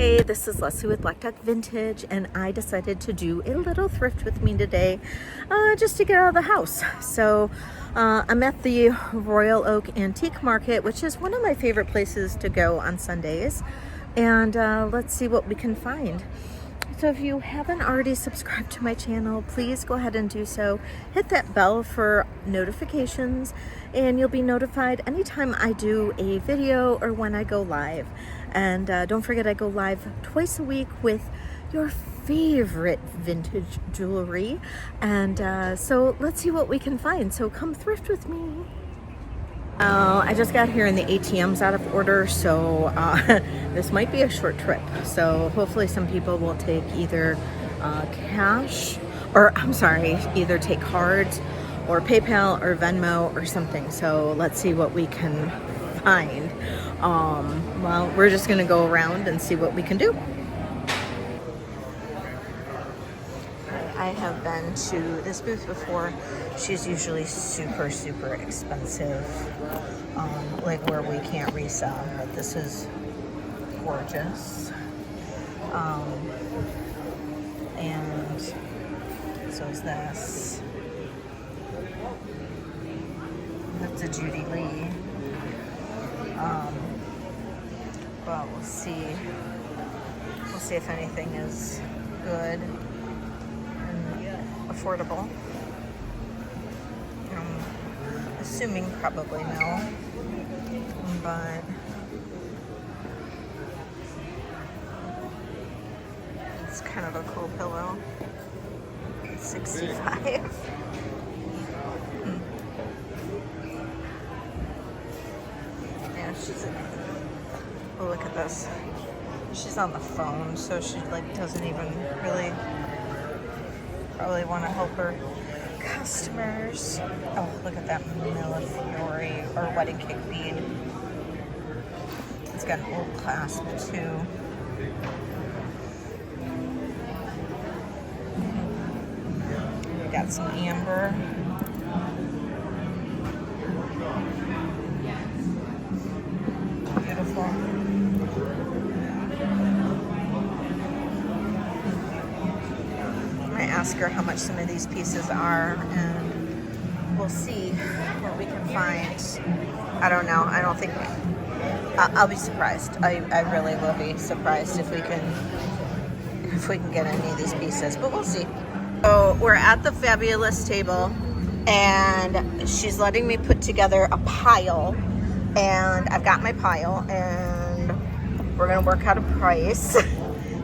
Hey, this is Leslie with Black Duck Vintage, and I decided to do a little thrift with me today, just to get out of the house. So I'm at the Royal Oak Antique Market, which is one of my favorite places to go on Sundays, and let's see what we can find. So if you haven't already subscribed to my channel, please go ahead and do so. Hit that bell for notifications, and you'll be notified anytime I do a video or when I go live. And don't forget, I go live twice a week with your favorite vintage jewelry. And so let's see what we can find. So come thrift with me. I just got here and the ATM's out of order, so this might be a short trip. So hopefully some people will take either cash, or I'm sorry, either take cards or PayPal or Venmo or something. So let's see what we can find. Well, we're just gonna go around and see what we can do. I have been to this booth before. She's usually super expensive, like where we can't resell, but this is gorgeous. And so is this. That's a Judy Lee. But we'll see if anything is good and affordable. I'm assuming probably no, but it's kind of a cool pillow. It's 65. Oh, look at this. She's on the phone, so she doesn't even really probably want to help her customers. Oh, look at that millefiori or wedding cake bead. It's got an old clasp too. We got some amber. Beautiful. I ask her how much some of these pieces are, and we'll see what we can find. I don't know. I don't think I'll be surprised. I really will be surprised if we can get any of these pieces, but we'll see. So we're at the fabulous table, and she's letting me put together a pile, and I've got my pile, and we're gonna work out a price.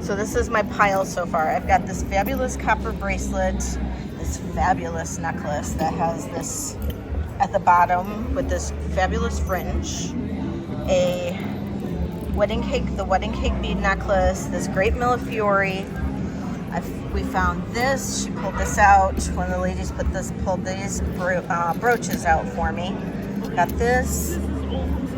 So this is my pile so far. I've got this fabulous copper bracelet, this fabulous necklace that has this at the bottom with this fabulous fringe, the wedding cake bead necklace, this great millefiori. We found this. She pulled this out. One of the ladies pulled these brooches out for me. Got this,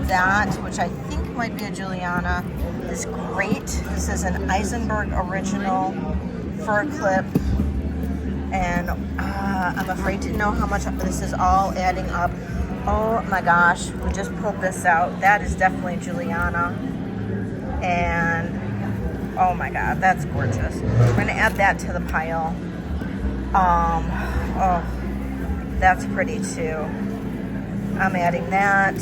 that, which I think might be a Juliana, is great. This is an Eisenberg original fur clip, and I'm afraid to know how much this is all adding up. Oh my gosh, we just pulled this out. That is definitely Juliana, and oh my god, that's gorgeous. We're gonna add that to the pile. Oh, that's pretty too. I'm adding that.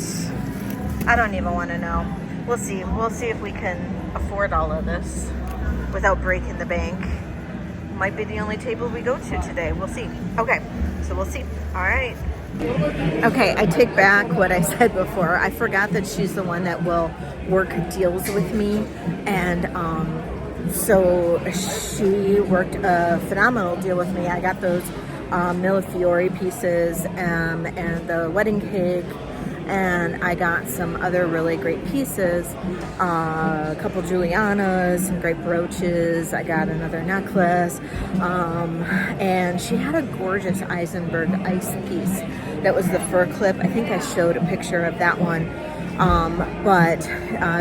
I don't even want to know. We'll see. We'll see if we can afford all of this without breaking the bank. Might be the only table we go to today. We'll see. Okay, so we'll see. All right. Okay, I take back what I said before. I forgot that she's the one that will work deals with me, and so she worked a phenomenal deal with me. I got those millefiori pieces and the wedding cake, and I got some other really great pieces, a couple Julianas, some great brooches. I got another necklace, and she had a gorgeous Eisenberg ice piece that was the fur clip. I think I showed a picture of that one, but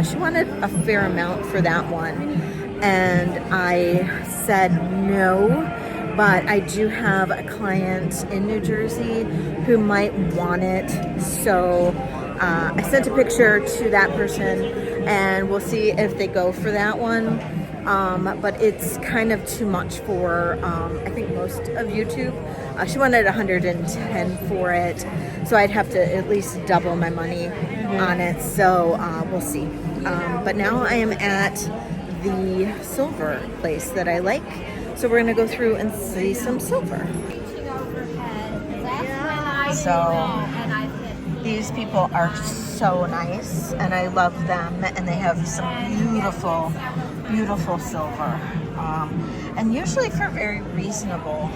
she wanted a fair amount for that one, and I said no. But I do have a client in New Jersey who might want it, so I sent a picture to that person, and we'll see if they go for that one. But it's kind of too much for, I think, most of YouTube. She wanted 110 for it, so I'd have to at least double my money on it. So we'll see. But now I am at the silver place that I like. So we're gonna go through and see some silver. So these people are so nice, and I love them, and they have some beautiful, beautiful silver, and usually for very reasonable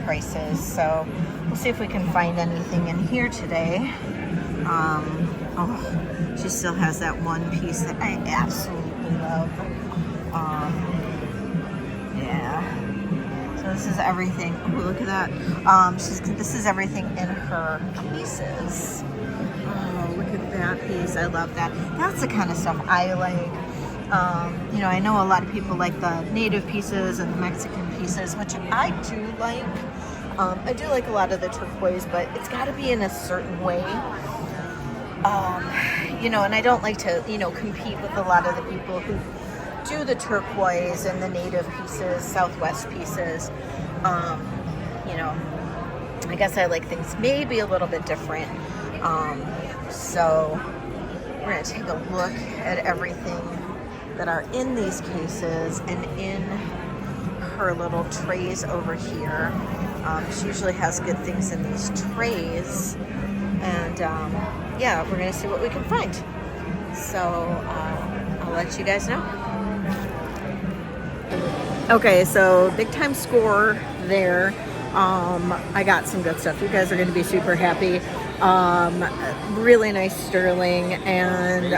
prices. So we'll see if we can find anything in here today. Oh, she still has that one piece that I absolutely love. Yeah. So this is everything. Oh, look at that. This is everything in her pieces. Oh, look at that piece. I love that. That's the kind of stuff I like. You know, I know a lot of people like the native pieces and the Mexican pieces, which I do like. I do like a lot of the turquoise, but it's got to be in a certain way. You know, and I don't like to, you know, compete with a lot of the people who do the turquoise and the native pieces, Southwest pieces. You know, I guess I like things maybe a little bit different. So we're going to take a look at everything that are in these cases and in her little trays over here. She usually has good things in these trays. And yeah, we're going to see what we can find. So I'll let you guys know. Okay, so big time score there. I got some good stuff. You guys are going to be super happy. Really nice sterling, and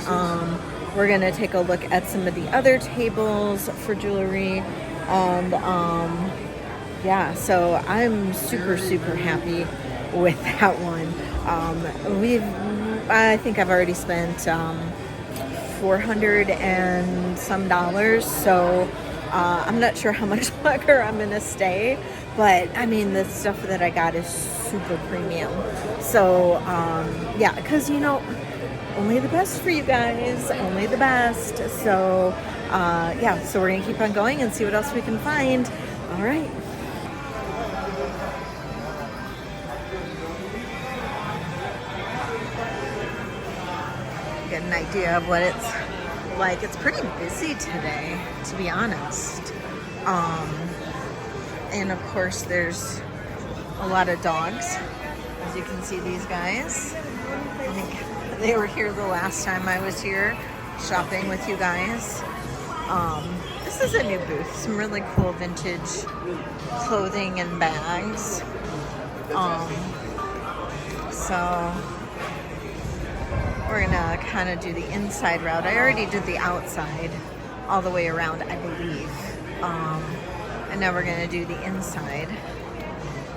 we're going to take a look at some of the other tables for jewelry. And yeah, so I'm super, super happy with that one. I think I've already spent $400 and some, so I'm not sure how much longer I'm gonna stay, but I mean, the stuff that I got is super premium. So yeah, because you know, only the best for you guys, only the best. So yeah, so we're gonna keep on going and see what else we can find. All right. Get an idea of what it's like. It's pretty busy today, to be honest. And of course there's a lot of dogs. As you can see, these guys, I think they were here the last time I was here shopping with you guys. This is a new booth, some really cool vintage clothing and bags. So we're gonna kind of do the inside route. I already did the outside all the way around, I believe. And now we're gonna do the inside.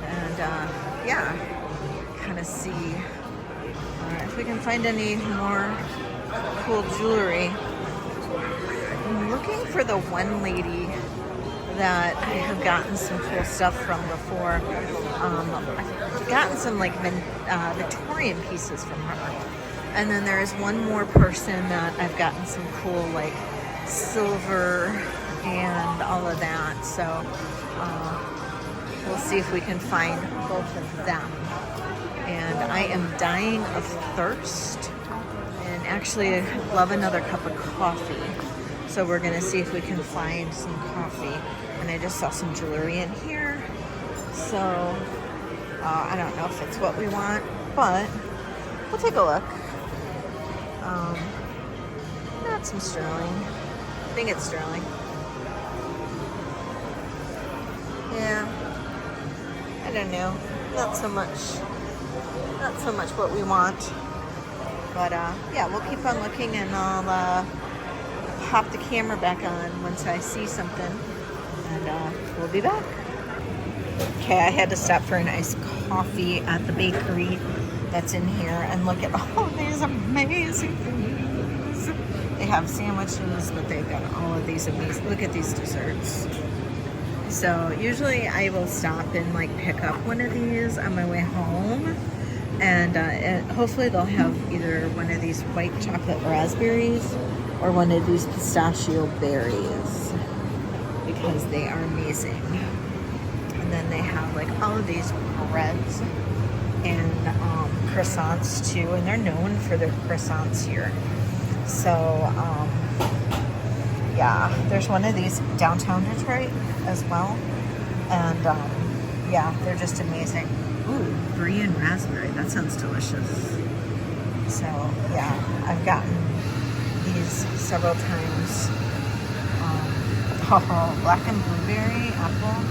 And yeah, kind of see if we can find any more cool jewelry. I'm looking for the one lady that I have gotten some cool stuff from before. I've gotten some like Victorian pieces from her. And then there is one more person that I've gotten some cool like silver and all of that. So we'll see if we can find both of them. And I am dying of thirst, and actually I'd love another cup of coffee. So we're gonna see if we can find some coffee. And I just saw some jewelry in here. So I don't know if it's what we want, but we'll take a look. Not some sterling. I think it's sterling. Yeah. I don't know. Not so much what we want. But yeah, we'll keep on looking, and I'll pop the camera back on once I see something, and we'll be back. Okay, I had to stop for an iced coffee at the bakery that's in here, and look at all these amazing things. They have sandwiches, but they've got all of these amazing, look at these desserts. So usually I will stop and like pick up one of these on my way home, And hopefully they'll have either one of these white chocolate raspberries or one of these pistachio berries, because they are amazing. And then they have like all of these breads and croissants too, and they're known for their croissants here. So yeah, there's one of these downtown Detroit as well, and yeah, they're just amazing. Ooh, brie and raspberry, that sounds delicious. So yeah, I've gotten these several times. Oh, black and blueberry apple.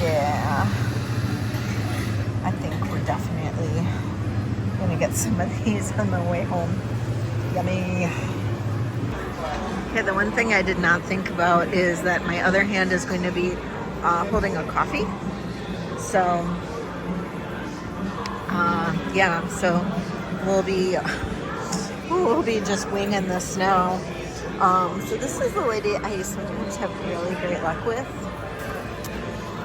Yeah, I think we're definitely gonna get some of these on the way home. Yummy. Okay, the one thing I did not think about is that my other hand is going to be holding a coffee. So yeah, so we'll be just winging the snow. So this is the lady I sometimes have really great luck with,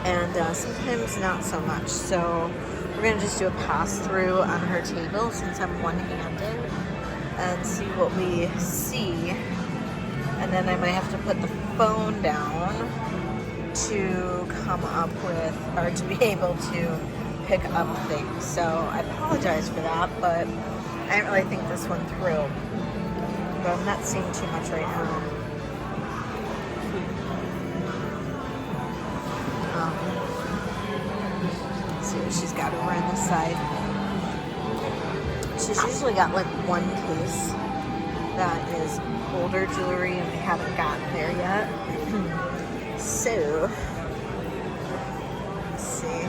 and sometimes not so much. So we're gonna just do a pass through on her table since I'm one-handed and see what we see, and then I might have to put the phone down to come up with, or to be able to pick up things. So I apologize for that, but I didn't really think this one through. But I'm not seeing too much right now. Let's see what she's got over on this side. She's usually got like one case that is older jewelry, and we haven't gotten there yet. So, let's see.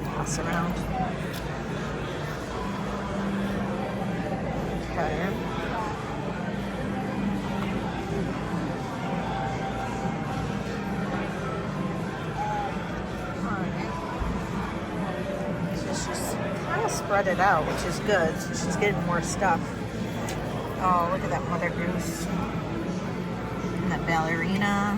Pass around. Okay. She's kind of spread it out, which is good. So she's getting more stuff. Oh, look at that mother goose. And that ballerina.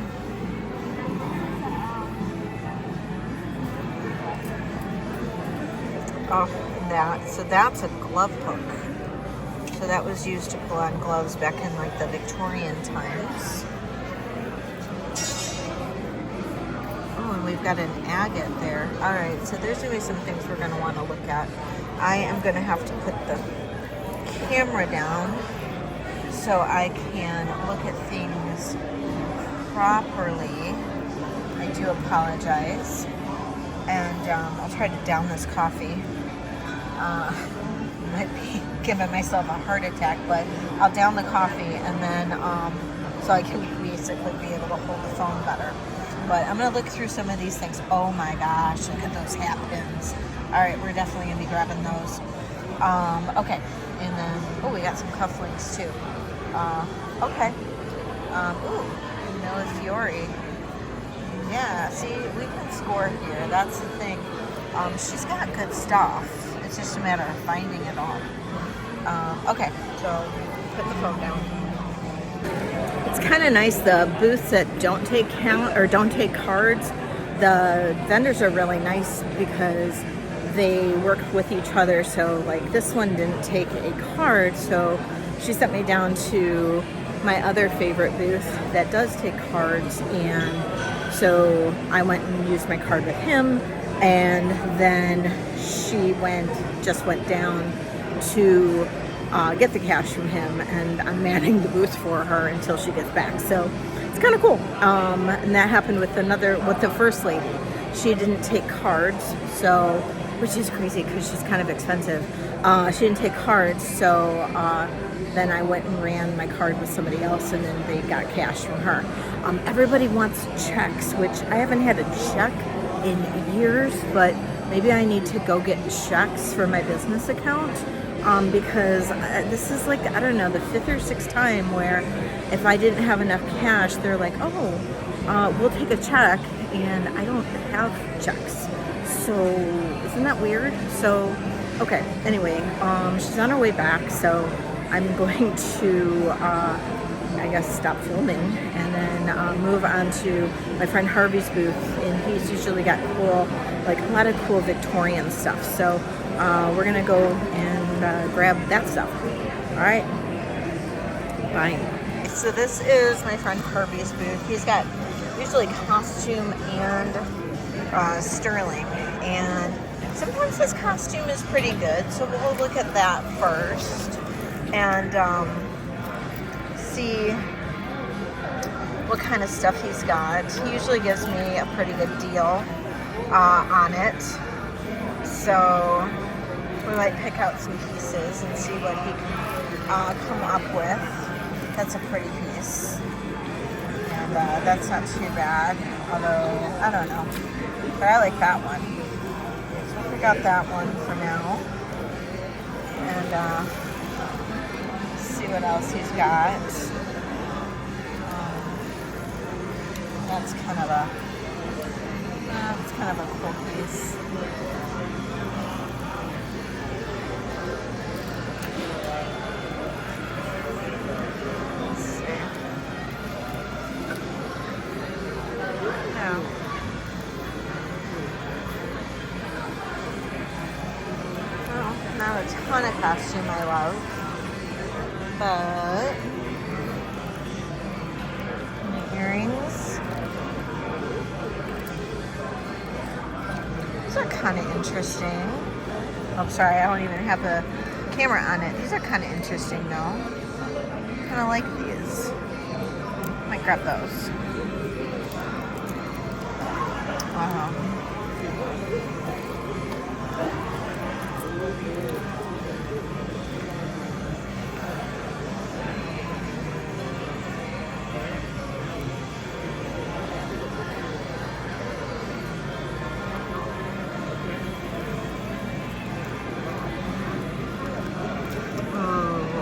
Oh, that. So that's a glove hook. So that was used to pull on gloves back in like the Victorian times. Oh, and we've got an agate there. All right, so there's gonna be some things we're gonna want to look at. I am gonna have to put the camera down so I can look at things properly. I do apologize, and I'll try to down this coffee. Might be giving myself a heart attack, but I'll down the coffee, and then so I can basically be able to hold the phone better. But I'm gonna look through some of these things. Oh my gosh, look at those hat pins. All right, we're definitely gonna be grabbing those. Okay, and then oh, we got some cufflinks too. Okay. Ooh, millefiori. Yeah, see, we can score here. That's the thing. She's got good stuff. It's just a matter of finding it all. Okay, so put the phone down. It's kind of nice, the booths that don't take cards. The vendors are really nice because they work with each other. So like this one didn't take a card, so she sent me down to my other favorite booth that does take cards, and so I went and used my card with him, and then she just went down to get the cash from him, and I'm manning the booth for her until she gets back. So it's kind of cool. And that happened with the first lady. She didn't take cards, so, which is crazy because she's kind of expensive. She didn't take cards, so then I went and ran my card with somebody else, and then they got cash from her. Everybody wants checks, which I haven't had a check in years, but maybe I need to go get checks for my business account, because this is like, I don't know, the 5th or 6th time where if I didn't have enough cash, they're like, oh, we'll take a check, and I don't have checks. So isn't that weird? So, okay, anyway, she's on her way back, so I'm going to I guess, stop filming and then move on to my friend Harvey's booth. And he's usually got cool, like a lot of cool Victorian stuff. So we're gonna go and grab that stuff. All right, bye. So this is my friend Harvey's booth. He's got usually costume and sterling, and sometimes his costume is pretty good, so we'll look at that first and see what kind of stuff he's got. He usually gives me a pretty good deal on it, so we might pick out some pieces and see what he can come up with. That's a pretty piece, and that's not too bad, although I don't know, but I like that one. So we'll pick out that one for now and see what else he's got. That's kind of a cool piece. Not a ton of costume I love, but the earrings, these are kind of interesting. Oh, sorry, I don't even have the camera on it. These are kind of interesting though. Kind of like these. Might grab those.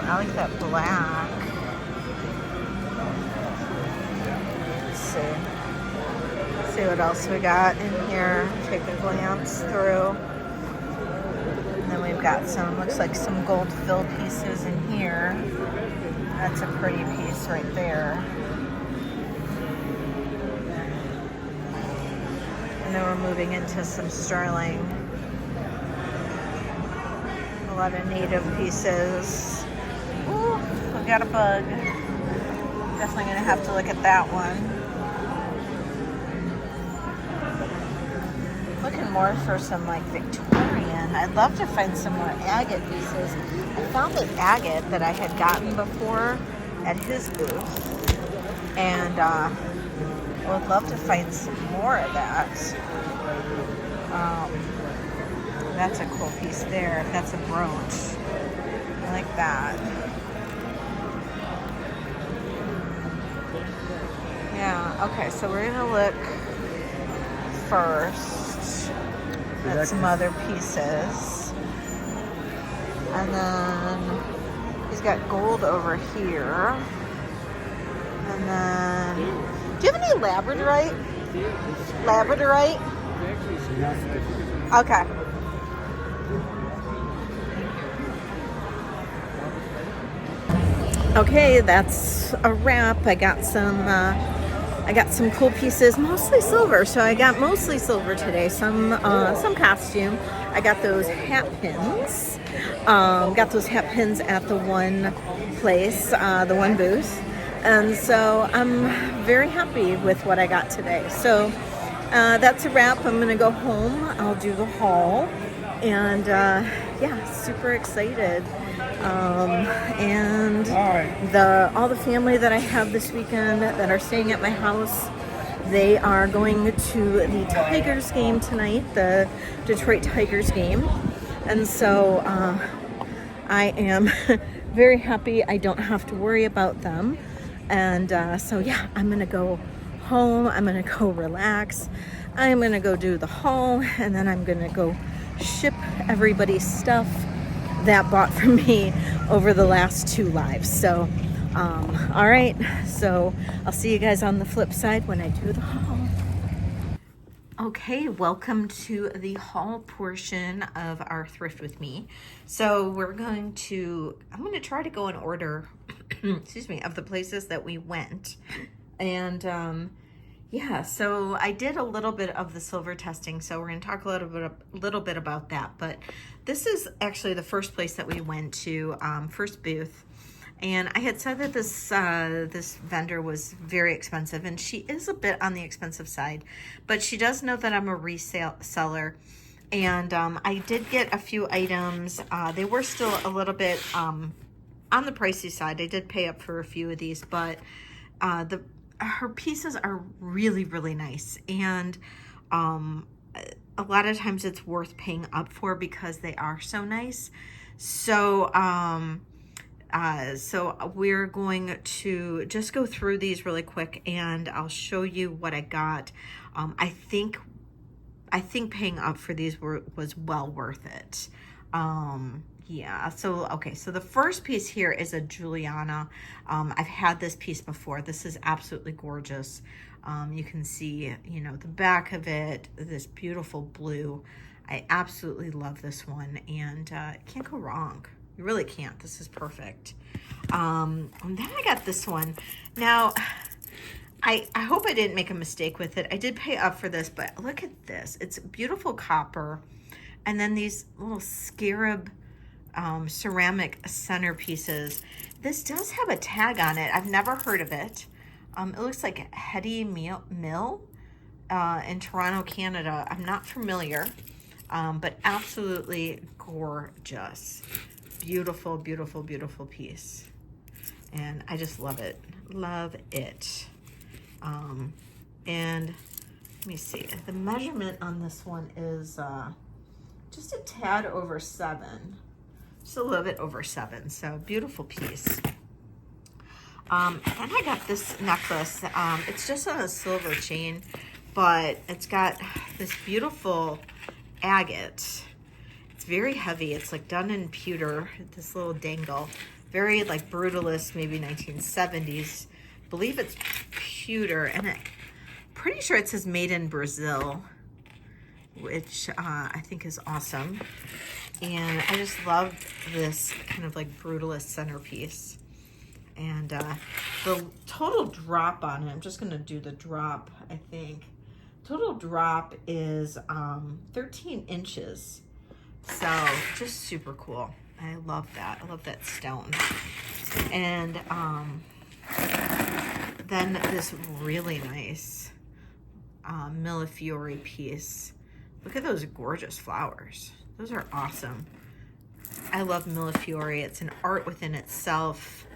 I like that black. Let's see what else we got in here. Take a glance through. And then we've got some, looks like some gold filled pieces in here. That's a pretty piece right there. And then we're moving into some sterling. A lot of native pieces. Ooh, we got a bug. Definitely gonna have to look at that one. Looking more for some like Victorian. I'd love to find some more agate pieces. I found the agate that I had gotten before at his booth, and I would love to find some more of that. That's a cool piece there. That's a brooch. I like that. Yeah, okay, so we're gonna look first at some other pieces. And then he's got gold over here. And then, do you have any labradorite? Labradorite? Okay. Okay, that's a wrap. I got some cool pieces, mostly silver. So I got mostly silver today. Some costume. I got those hat pins. Got those hat pins at the one place, the one booth, and so I'm very happy with what I got today. So that's a wrap. I'm gonna go home. I'll do the haul, and yeah, super excited. And all the family that I have this weekend that are staying at my house, they are going to the Tigers game tonight, the Detroit Tigers game. And so I am very happy I don't have to worry about them. And so yeah, I'm gonna go home, I'm gonna go relax, I'm gonna go do the haul, and then I'm gonna go ship everybody's stuff that bought from me over the last 2 lives. So all right, so I'll see you guys on the flip side when I do the haul. Okay, welcome to the haul portion of our thrift with me. So I'm going to try to go in order excuse me, of the places that we went. And yeah, so I did a little bit of the silver testing, so we're going to talk a little bit about that. But this is actually the first place that we went to, first booth. And I had said that this vendor was very expensive, and she is a bit on the expensive side, but she does know that I'm a reseller. And I did get a few items. They were still a little bit on the pricey side. I did pay up for a few of these, but her pieces are really, really nice. And a lot of times it's worth paying up for because they are so nice. So so we're going to just go through these really quick, and I'll show you what I got. I think paying up for these was well worth it. Yeah, so okay, so the first piece here is a Juliana. I've had this piece before. This is absolutely gorgeous. You can see, you know, the back of it, this beautiful blue. I absolutely love this one, and can't go wrong. You really can't. This is perfect. And then I got this one. Now, I hope I didn't make a mistake with it. I did pay up for this, but look at this. It's beautiful copper. And then these little scarab ceramic centerpieces. This does have a tag on it. I've never heard of it. It looks like Hetty Mill in Toronto, Canada. I'm not familiar, but absolutely gorgeous. Beautiful, beautiful, beautiful piece. And I just love it. Love it. And let me see. The measurement on this one is just a tad over 7. Just a little bit over 7. So beautiful piece. And I got this necklace. It's just on a silver chain, but it's got this beautiful agate. It's very heavy. It's like done in pewter, this little dangle. Very like brutalist, maybe 1970s. I believe it's pewter, and pretty sure it says made in Brazil, which I think is awesome. And I just love this kind of like brutalist centerpiece. And the total drop on it, I'm just going to do the drop, I think. Total drop is 13 inches. So just super cool. I love that. I love that stone. And then this really nice millefiori piece. Look at those gorgeous flowers. Those are awesome. I love millefiori. It's an art within itself.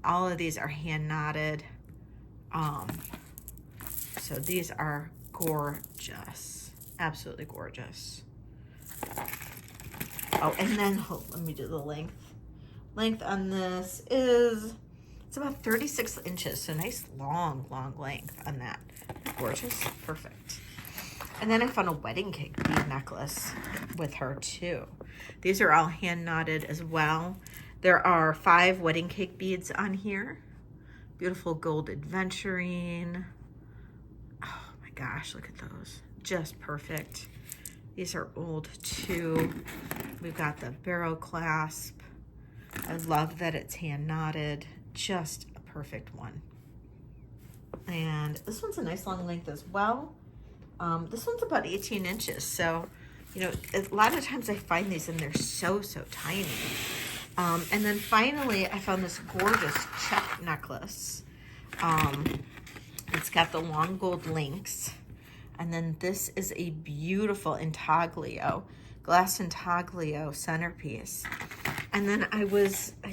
All of these are hand knotted. So these are gorgeous. Absolutely gorgeous. Oh, and then let me do the length. Length on this is, it's about 36 inches. So nice long length on that. Gorgeous. Perfect. And then I found a wedding cake bead necklace with her too. These are all hand knotted as well. There are 5 wedding cake beads on here. Beautiful gold adventuring. Oh my gosh, look at those. Just perfect. These are old too. We've got the barrel clasp. I love that it's hand knotted. Just a perfect one. And this one's a nice long length as well. This one's about 18 inches. So, you know, a lot of times I find these and they're so tiny. And then finally, I found this gorgeous czech necklace. It's got the long gold links. And then this is a beautiful intaglio, glass intaglio centerpiece. And then I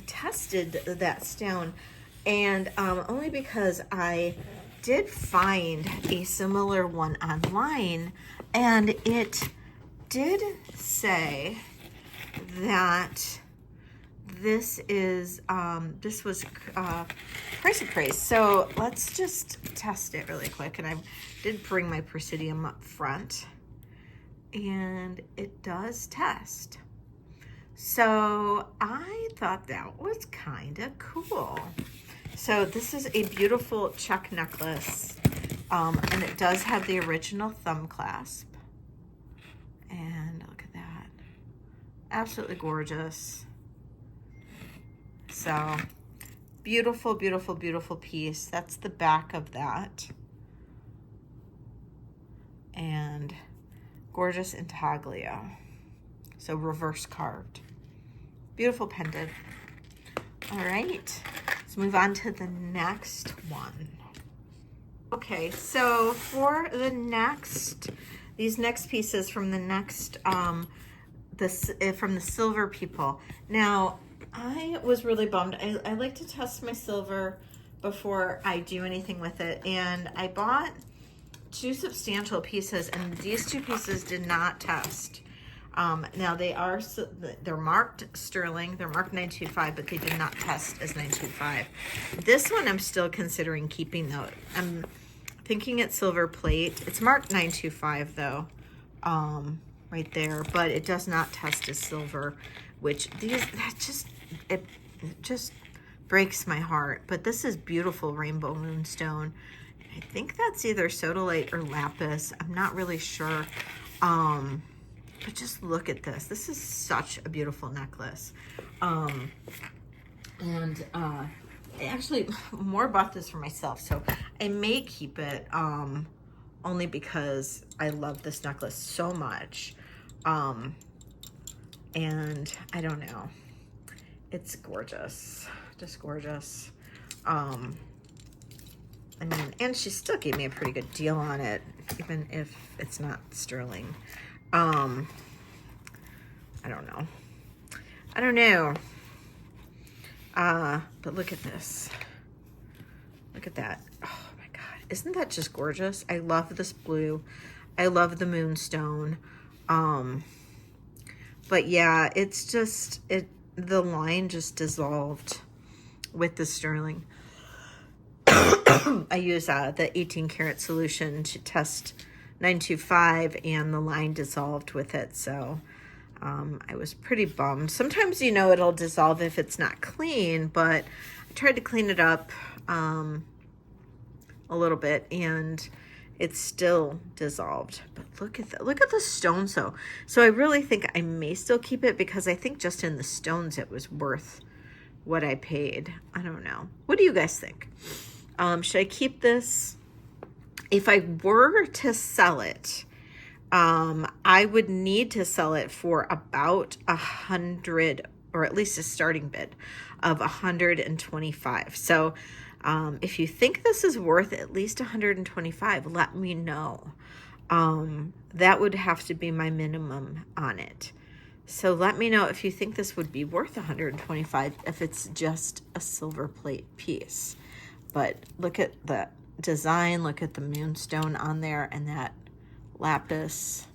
tested that stone, and only because I did find a similar one online, and it did say that this was pricey price. So let's just test it really quick. And I did bring my Presidium up front, and it does test. So I thought that was kind of cool. So this is a beautiful Czech necklace, and it does have the original thumb clasp. And look at that. Absolutely gorgeous. So Beautiful, beautiful, beautiful piece. That's the back of that. And gorgeous intaglio. So reverse carved. Beautiful pendant. All right, let's move on to the next one. Okay, so for the next, these next pieces from the next, from the silver people. Now, I was really bummed. I like to test my silver before I do anything with it, and I bought 2 substantial pieces, and these 2 pieces did not test. Now they're marked sterling, they're marked 925, but they did not test as 925. This one I'm still considering keeping though. I'm thinking it's silver plate. It's marked 925 though, right there, but it does not test as silver, which it just breaks my heart. But this is beautiful rainbow moonstone. I think that's either sodalite or lapis. I'm not really sure. But just look at this. This is such a beautiful necklace. I actually more bought this for myself, so I may keep it only because I love this necklace so much. And I don't know. It's gorgeous. Just gorgeous. I mean, and she still gave me a pretty good deal on it, even if it's not sterling. I don't know. But look at this. Look at that. Oh my God. Isn't that just gorgeous? I love this blue. I love the moonstone. But yeah, it's just, the line just dissolved with the sterling. I use the 18 karat solution to test 925, and the line dissolved with it, so I was pretty bummed. Sometimes, you know, it'll dissolve if it's not clean, but I tried to clean it up a little bit, and it's still dissolved. But look at that. Look at the stones, though. So I really think I may still keep it, because I think just in the stones it was worth what I paid. I don't know. What do you guys think? Should I keep this? If I were to sell it, I would need to sell it for about 100, or at least a starting bid of 125. So if you think this is worth at least 125, let me know. That would have to be my minimum on it. So let me know if you think this would be worth 125 if it's just a silver plate piece. But look at the design, look at the moonstone on there, and that lapis.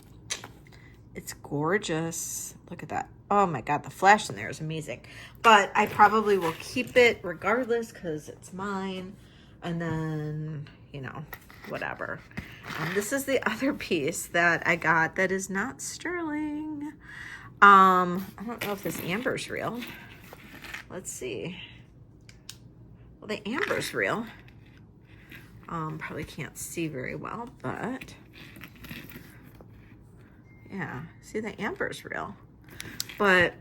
It's gorgeous. Look at that. Oh my God, the flash in there is amazing. But I probably will keep it regardless because it's mine. And then, you know, whatever. This is the other piece that I got that is not sterling. I don't know if this amber's real. Let's see. Well, the amber's real. Probably can't see very well, but yeah, see, the amber's real. But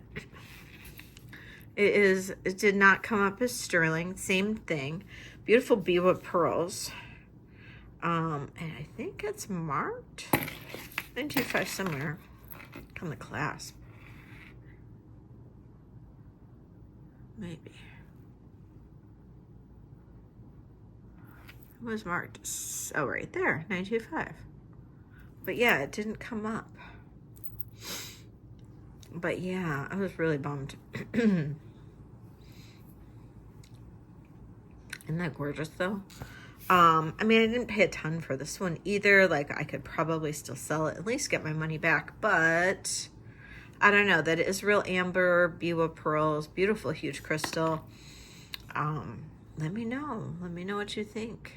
it did not come up as sterling. Same thing. Beautiful biwa pearls. And I think it's marked 925 somewhere on the clasp. Maybe. It was marked, oh, right there, 925. But yeah, it didn't come up. But yeah, I was really bummed. Isn't that gorgeous though? I mean, I didn't pay a ton for this one either. Like, I could probably still sell it, at least get my money back, but I don't know. That is real amber, biwa pearls, beautiful, huge crystal. Let me know. Let me know what you think.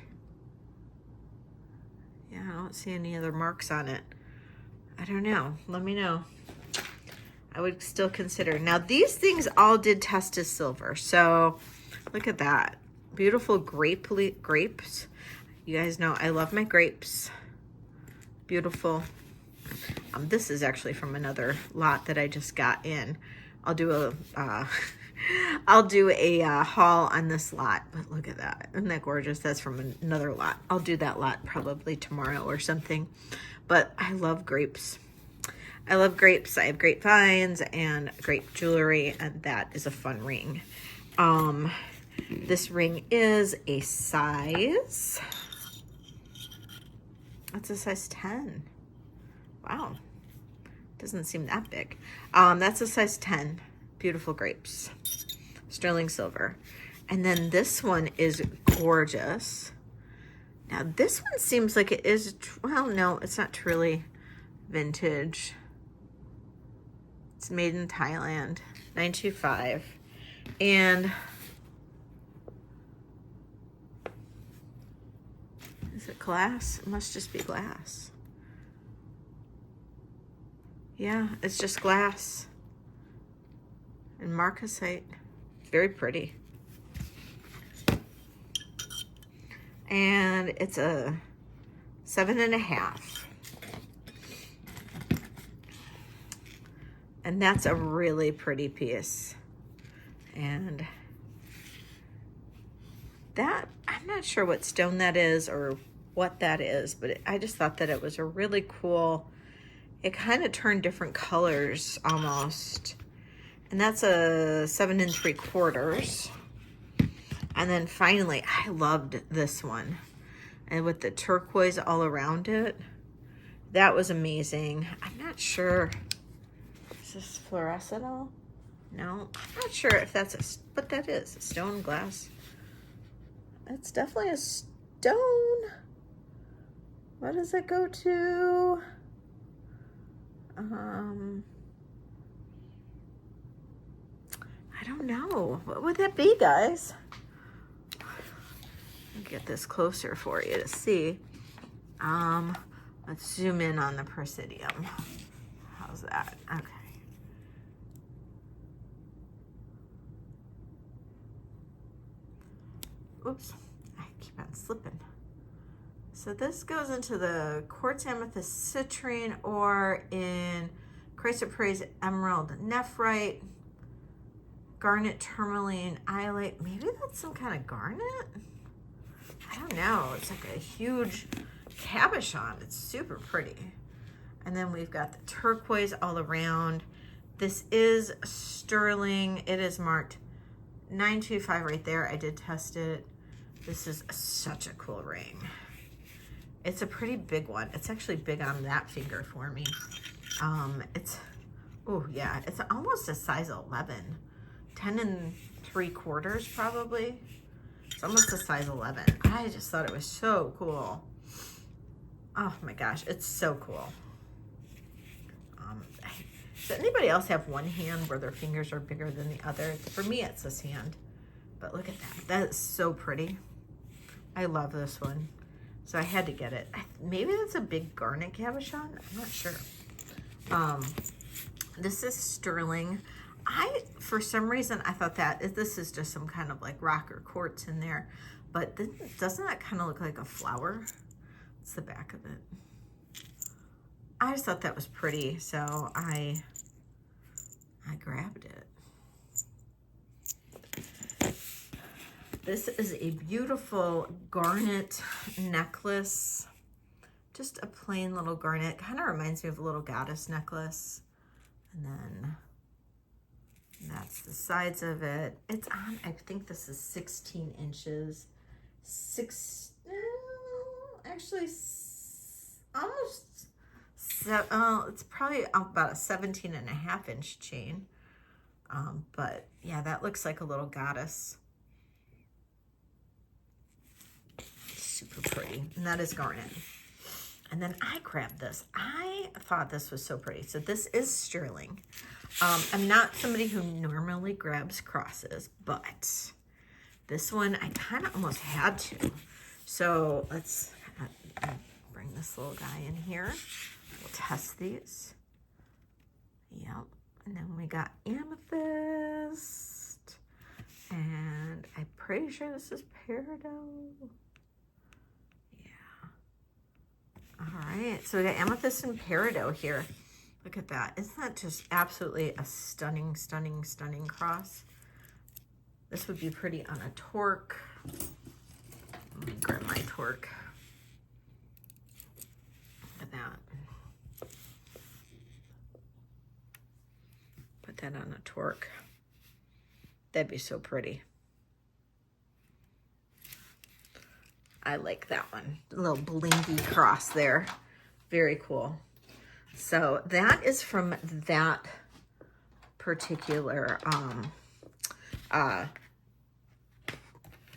Yeah, I don't see any other marks on it. I don't know. Let me know. I would still consider. Now, these things all did test as silver. So, look at that. Beautiful grapes. You guys know I love my grapes. Beautiful. This is actually from another lot that I just got in. I'll do a I'll do a haul on this lot, but look at that. Isn't that gorgeous? That's from another lot. I'll do that lot probably tomorrow or something. But I love grapes. I love grapes. I have grapevines and grape jewelry, and that is a fun ring. This ring is a size, it's a size 10. Wow. Doesn't seem that big. That's a size 10. Beautiful grapes. Sterling silver. And then this one is gorgeous. Now this one seems like it is, well, no, it's not truly vintage. It's made in Thailand, 925. And is it glass? It must just be glass. Yeah, it's just glass and marcasite. Very pretty. And it's a 7.5. And that's a really pretty piece. And that, I'm not sure what stone that is or what that is, but I just thought that it was a really cool, it kind of turned different colors almost. And that's a 7 3/4. And then finally, I loved this one. And with the turquoise all around it, that was amazing. I'm not sure, is this fluorescent? No, I'm not sure if that's a, but that is a stone glass. It's definitely a stone. What does it go to? I don't know. What would that be, guys? I'll get this closer for you to see. Let's zoom in on the Presidium. How's that? Okay. Oops, I keep on slipping. So this goes into the quartz amethyst citrine, or in chrysoprase emerald nephrite, garnet tourmaline iolite. Maybe that's some kind of garnet? I don't know. It's like a huge cabochon. It's super pretty. And then we've got the turquoise all around. This is sterling. It is marked 925 right there. I did test it. This is such a cool ring. It's a pretty big one. It's actually big on that finger for me. It's, oh yeah, it's almost a size 11. 10 3/4 probably. It's almost a size 11. I just thought it was so cool. Oh my gosh, it's so cool. Does anybody else have one hand where their fingers are bigger than the other? For me, it's this hand. But look at that. That is so pretty. I love this one. So I had to get it. Maybe that's a big garnet cabochon. I'm not sure. This is sterling. For some reason, I thought that this is just some kind of like rock or quartz in there. But doesn't that kind of look like a flower? It's the back of it. I just thought that was pretty, so I grabbed it. This is a beautiful garnet necklace. Just a plain little garnet. Kind of reminds me of a little goddess necklace. And then that's the sides of it. It's on, I think this is 16 inches. Actually, almost, it's probably about a 17.5-inch chain. But yeah, that looks like a little goddess. Super pretty, and that is garnet. And then I grabbed this. I thought this was so pretty. So this is sterling. I'm not somebody who normally grabs crosses, but this one I kind of almost had to. So let's bring this little guy in here. We'll test these. Yep. And then we got amethyst. And I'm pretty sure this is peridot. All right, so we got amethyst and peridot here. Look at that. Isn't that just absolutely a stunning, stunning, stunning cross? This would be pretty on a torque. Let me grab my torque. Look at that. Put that on a torque. That'd be so pretty. I like that one. A little blingy cross there. Very cool. So that is from that particular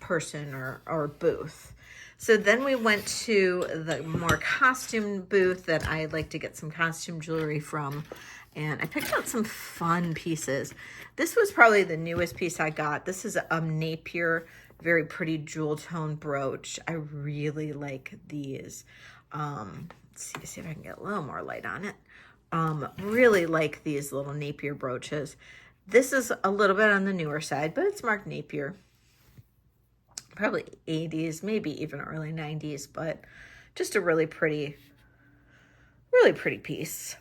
person or booth. So then we went to the more costume booth that I like to get some costume jewelry from, and I picked out some fun pieces. This was probably the newest piece I got. This is a Napier, very pretty jewel tone brooch. I really like these. Let's see if I can get a little more light on it. Really like these little Napier brooches. This is a little bit on the newer side, but it's marked Napier. Probably 80s, maybe even early 90s, but just a really pretty piece.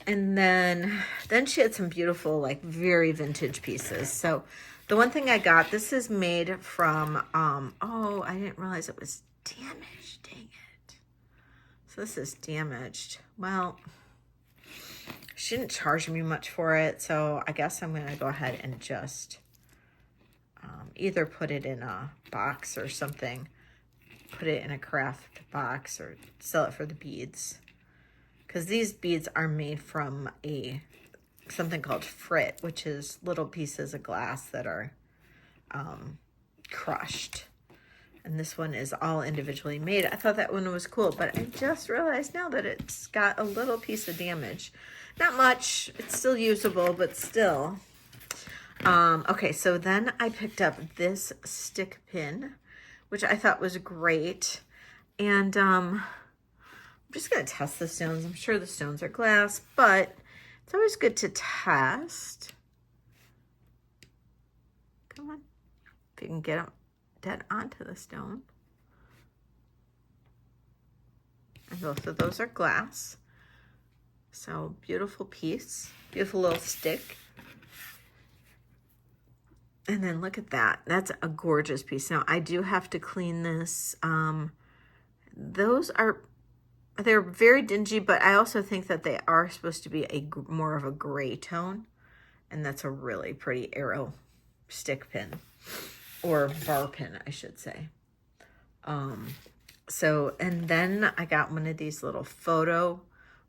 And then she had some beautiful, like very vintage pieces. So the one thing I got, this is made from, oh, I didn't realize it was damaged, dang it. So this is damaged. Well, she didn't charge me much for it, so I guess I'm gonna go ahead and just either put it in a box or something, put it in a craft box or sell it for the beads. Because these beads are made from something called frit, which is little pieces of glass that are crushed. And this one is all individually made. I thought that one was cool, but I just realized now that it's got a little piece of damage. Not much, it's still usable, but still. Okay, so then I picked up this stick pin, which I thought was great. And I'm just going to test the stones. I'm sure the stones are glass, but it's always good to test. Come on. If you can get them dead onto the stone. And both of those are glass. So beautiful piece. Beautiful little stick. And then look at that. That's a gorgeous piece. Now, I do have to clean this. They're very dingy, but I also think that they are supposed to be more of a gray tone. And that's a really pretty arrow stick pin. Or bar pin, I should say. And then I got one of these little photo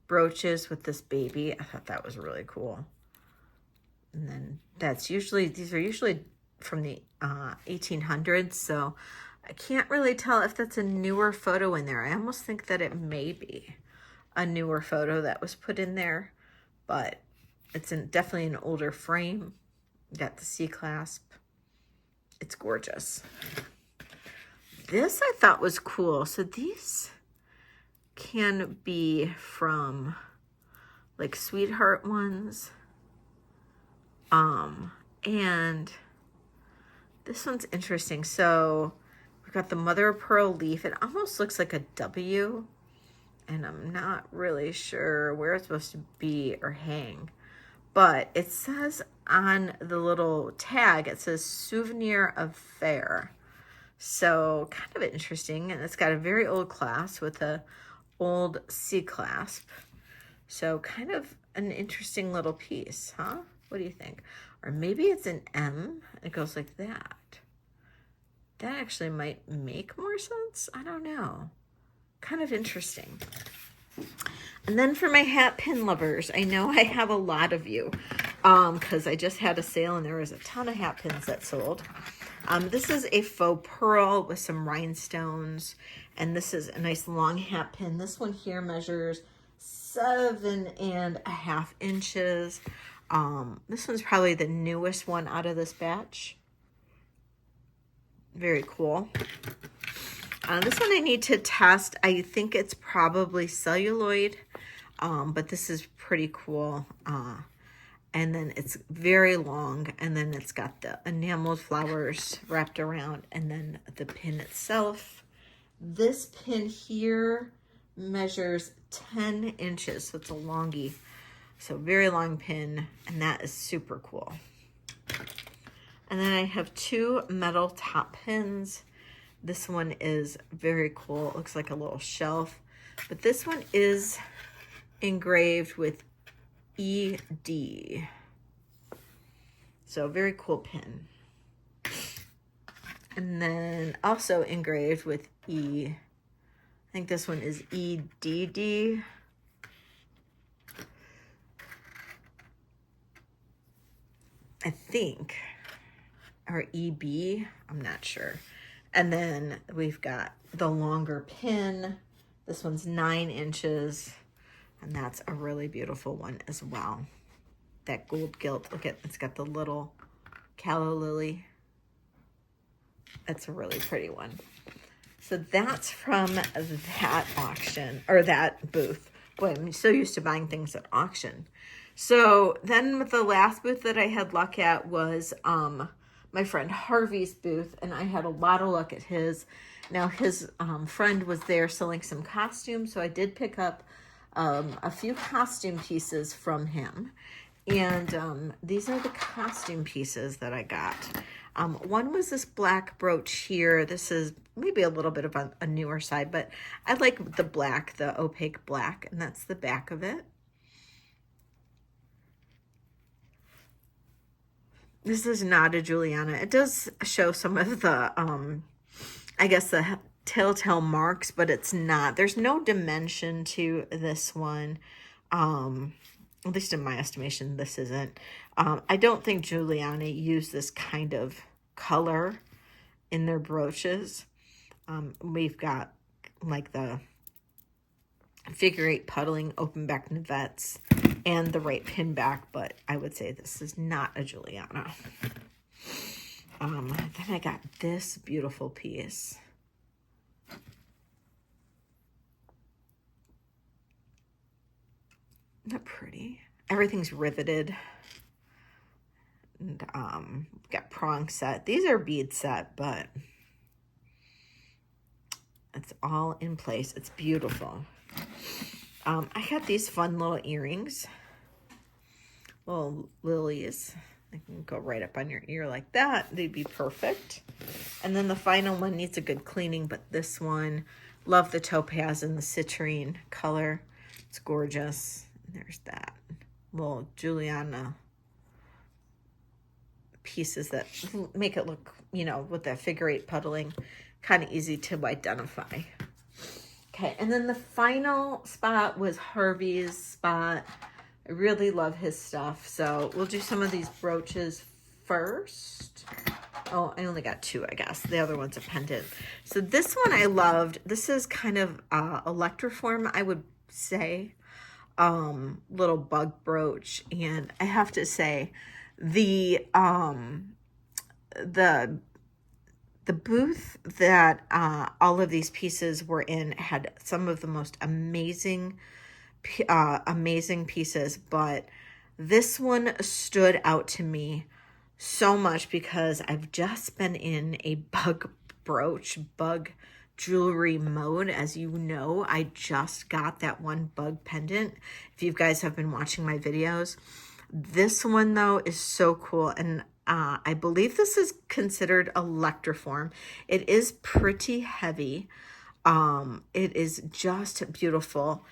brooches with this baby. I thought that was really cool. And then these are usually from the 1800s, so I can't really tell if that's a newer photo in there. I almost think that it may be a newer photo that was put in there, but it's definitely an older frame. Got the C-clasp. It's gorgeous. This I thought was cool. So these can be from like sweetheart ones. And this one's interesting. So we've got the mother of pearl leaf. It almost looks like a W, and I'm not really sure where it's supposed to be or hang, but it says on the little tag, it says souvenir of fair. So kind of interesting. And it's got a very old clasp with a old C clasp. So kind of an interesting little piece, huh? What do you think? Or maybe it's an M. It goes like that. That actually might make more sense. I don't know. Kind of interesting. And then for my hat pin lovers, I know I have a lot of you because I just had a sale and there was a ton of hat pins that sold. This is a faux pearl with some rhinestones. And this is a nice long hat pin. This one here measures 7.5 inches. This one's probably the newest one out of this batch. Very cool. This one I need to test. I think it's probably celluloid, but this is pretty cool. And then it's very long, and then it's got the enameled flowers wrapped around, and then the pin itself. This pin here measures 10 inches, so it's a longie. So very long pin, and that is super cool. And then I have 2 metal top pins. This one is very cool. It looks like a little shelf. But this one is engraved with ED. So very cool pin. And then also engraved with E. I think this one is EDD. I think. Or EB. I'm not sure. And then we've got the longer pin. This one's 9 inches. And that's a really beautiful one as well. That gold gilt. Look at, it's got the little calla lily. That's a really pretty one. So that's from that auction, or that booth. Boy, I'm so used to buying things at auction. So then the last booth that I had luck at was my friend Harvey's booth, and I had a lot of luck at his. Now his friend was there selling some costumes, so I did pick up a few costume pieces from him. And these are the costume pieces that I got. One was this black brooch here. This is maybe a little bit of a newer side, but I like the black, the opaque black, and that's the back of it. This is not a Juliana. It does show some of the, I guess the telltale marks, but it's not. There's no dimension to this one. At least in my estimation, this isn't. I don't think Juliana used this kind of color in their brooches. We've got like the figure 8 puddling open back navets and the right pin back, but I would say this is not a Juliana. Then I got this beautiful piece. Isn't that pretty? Everything's riveted. And got prong set. These are bead set, but it's all in place. It's beautiful. I got these fun little earrings. Little lilies. They can go right up on your ear like that. They'd be perfect. And then the final one needs a good cleaning, but this one, love the topaz and the citrine color. It's gorgeous. There's that little Juliana pieces that make it look, you know, with that figure 8 puddling, kind of easy to identify. Okay, and then the final spot was Harvey's spot. I really love his stuff, so we'll do some of these brooches first. Oh, I only got 2, I guess. The other one's a pendant. So this one I loved. This is kind of electroform, I would say. Little bug brooch, and I have to say the booth that all of these pieces were in had some of the most amazing pieces, but this one stood out to me so much because I've just been in a bug jewelry mode. As you know, I just got that one bug pendant. If you guys have been watching my videos, this one though is so cool, and I believe this is considered electroform. It is pretty heavy. It is just beautiful.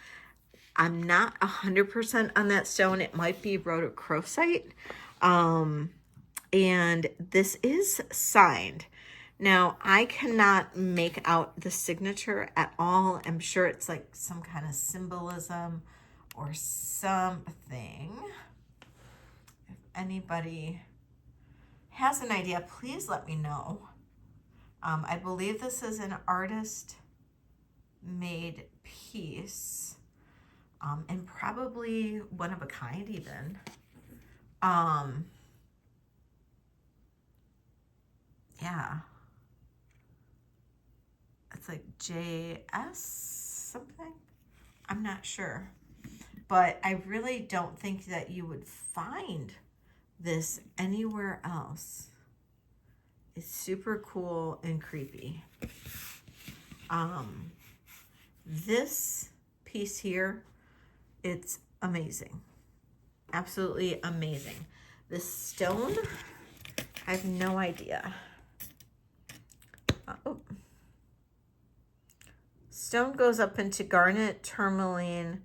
I'm not 100% on that stone. It might be rhodochrosite. And this is signed. Now, I cannot make out the signature at all. I'm sure it's like some kind of symbolism or something. If anybody has an idea, please let me know. I believe this is an artist-made piece, and probably one of a kind even. Yeah. It's like JS something. I'm not sure. But I really don't think that you would find this anywhere else. It's super cool and creepy. This piece here, it's amazing. Absolutely amazing. This stone, I have no idea. Oh. Stone goes up into garnet, tourmaline,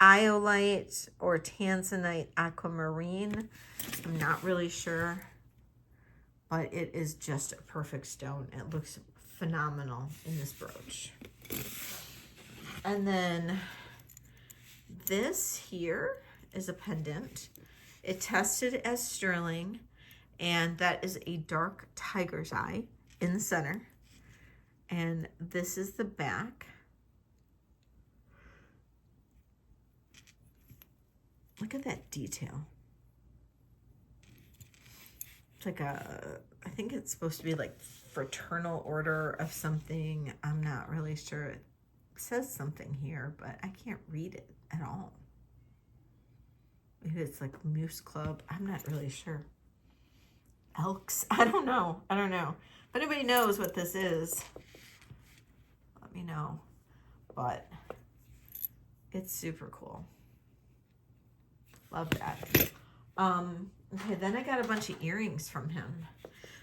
iolite, or tanzanite aquamarine. I'm not really sure, but it is just a perfect stone. It looks phenomenal in this brooch. And then this here is a pendant. It tested as sterling, and that is a dark tiger's eye in the center. And this is the back. Look at that detail. It's like a, I think it's supposed to be like fraternal order of something. I'm not really sure. It says something here, but I can't read it at all. Maybe it's like Moose Club. I'm not really sure. Elks. I don't know. If anybody knows what this is, let me know. But it's super cool. Love that. Okay, then I got a bunch of earrings from him.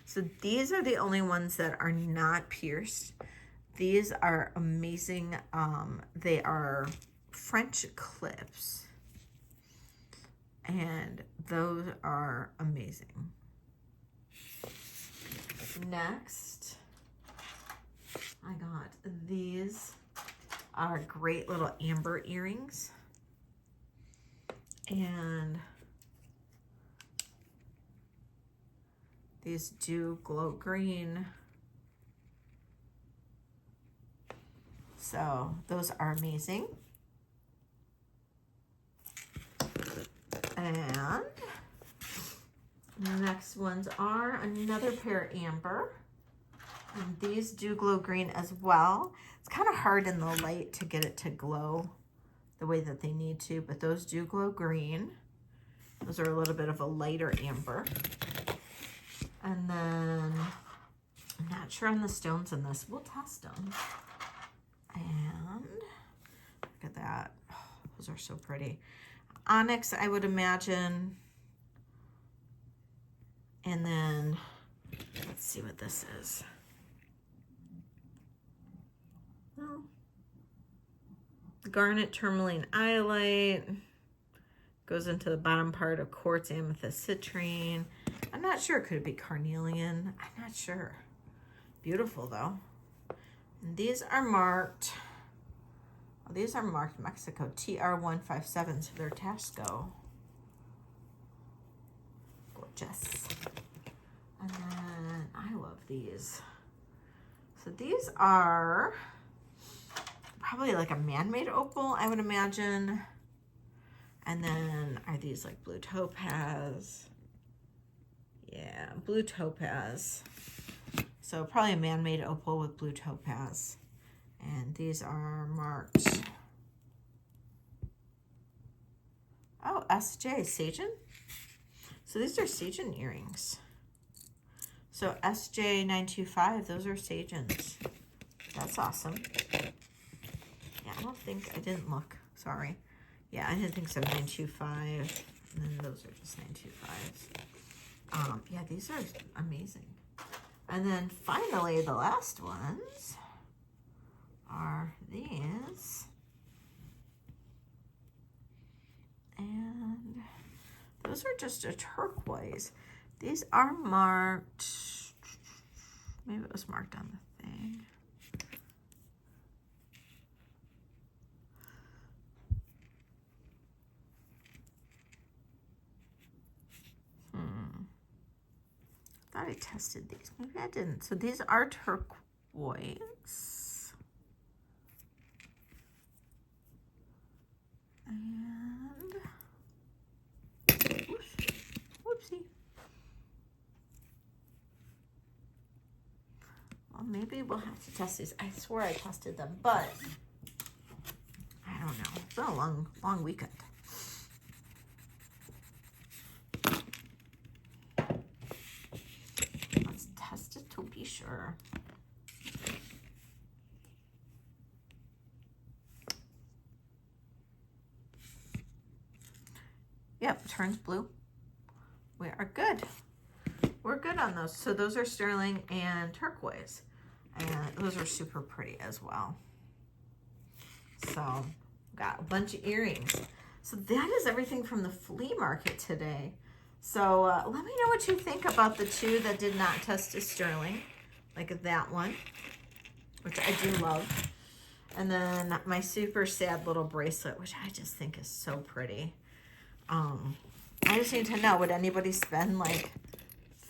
So these are the only ones that are not pierced. These are amazing. They are French clips. And those are amazing. Next, I got these are great little amber earrings. And these do glow green. So those are amazing. And the next ones are another pair amber. And these do glow green as well. It's kind of hard in the light to get it to glow the way that they need to, but those do glow green. Those are a little bit of a lighter amber. And then I'm not sure on the stones in this. We'll test them. And look at that. Oh, those are so pretty. Onyx, I would imagine. And then let's see what this is. Oh. Garnet, tourmaline, iolite. Goes into the bottom part of quartz, amethyst, citrine. I'm not sure. Could it be carnelian? I'm not sure. Beautiful though. And these are marked. Well, these are marked Mexico TR157, so they're Tasco. Gorgeous. And then I love these. So these are probably like a man-made opal, I would imagine. And then are these like blue topaz? Yeah, blue topaz. So probably a man-made opal with blue topaz. And these are marked. Oh, SJ, Sagen. So these are Sagen earrings. So SJ925, those are Sagens. That's awesome. Yeah, I didn't look, sorry. Yeah, I didn't think so, 925. And then those are just 925s. Yeah, these are amazing. And then finally, the last ones are these. And those are just a turquoise. These are marked, maybe it was marked on the thing. Thought I tested these. Maybe I didn't. So these are turquoise. And whoopsie. Well, maybe we'll have to test these. I swear I tested them, but I don't know. It's been a long weekend. Let's test it to be sure. Yep, turns blue. We are good. we're good on those. So those are sterling and turquoise. And those are super pretty as well. So got a bunch of earrings. So that is everything from the flea market today. So let me know what you think about the two that did not test as sterling. Like that one, which I do love. And then my super sad little bracelet, which I just think is so pretty. I just need to know, would anybody spend like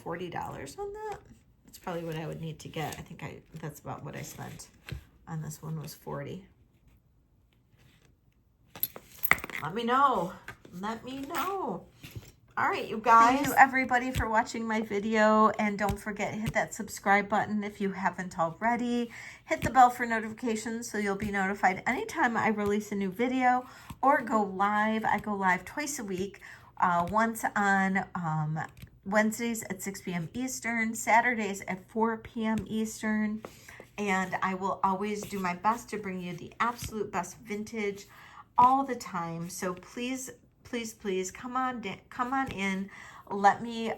$40 on that? That's probably what I would need to get. I think that's about what I spent on this one, was $40. Let me know. Let me know. All right, you guys. Thank you, everybody, for watching my video. And don't forget, hit that subscribe button if you haven't already. Hit the bell for notifications so you'll be notified anytime I release a new video or go live. I go live twice a week, once on Wednesdays at 6 p.m. Eastern, Saturdays at 4 p.m. Eastern. And I will always do my best to bring you the absolute best vintage all the time. So please, please come on in. Let me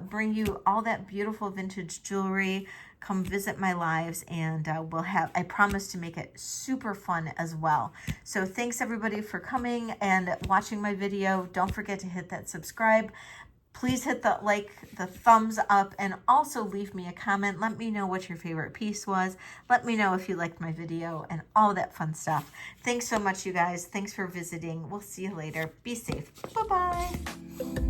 bring you all that beautiful vintage jewelry. Come visit my lives, and I promise to make it super fun as well. So thanks everybody for coming and watching my video. Don't forget to hit that subscribe. Please hit the the thumbs up, and also leave me a comment. Let me know what your favorite piece was. Let me know if you liked my video and all that fun stuff. Thanks so much, you guys. Thanks for visiting. We'll see you later. Be safe. Bye-bye.